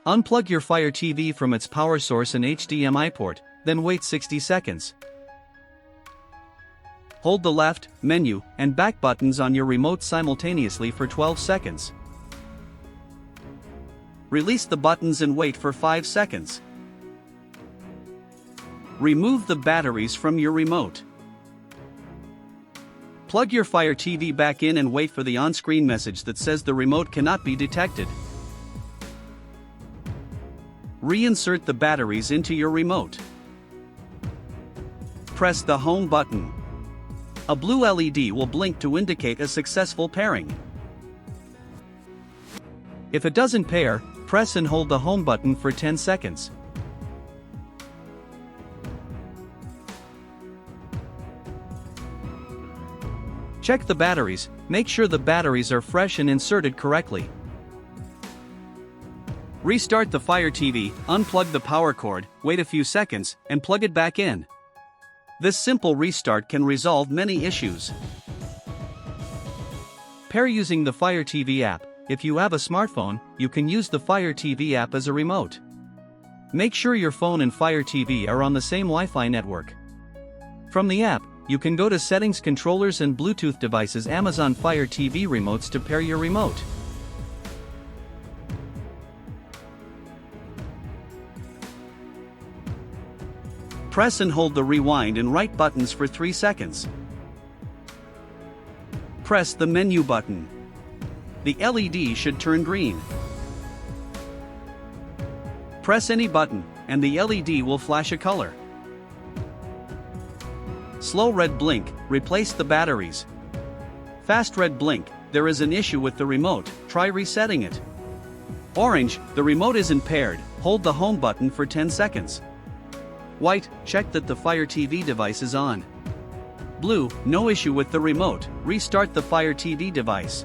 Unplug your Fire TV from its power source and HDMI port, then wait 60 seconds. Hold the left, menu, and back buttons on your remote simultaneously for 12 seconds. Release the buttons and wait for 5 seconds. Remove the batteries from your remote. Plug your Fire TV back in and wait for the on-screen message that says the remote cannot be detected. Reinsert the batteries into your remote. Press the home button. A blue LED will blink to indicate a successful pairing. If it doesn't pair, press and hold the home button for 10 seconds. Check the batteries, make sure the batteries are fresh and inserted correctly. Restart the Fire TV, unplug the power cord, wait a few seconds, and plug it back in. This simple restart can resolve many issues. Pair using the Fire TV app. If you have a smartphone, you can use the Fire TV app as a remote. Make sure your phone and Fire TV are on the same Wi-Fi network. From the app, you can go to Settings, Controllers and Bluetooth Devices, Amazon Fire TV Remotes to pair your remote. Press and hold the rewind and right buttons for 3 seconds. Press the menu button. The LED should turn green. Press any button, and the LED will flash a color. Slow red blink, replace the batteries. Fast red blink, there is an issue with the remote, try resetting it. Orange, the remote isn't paired, hold the home button for 10 seconds. White, check that the Fire TV device is on. Blue, no issue with the remote, restart the Fire TV device.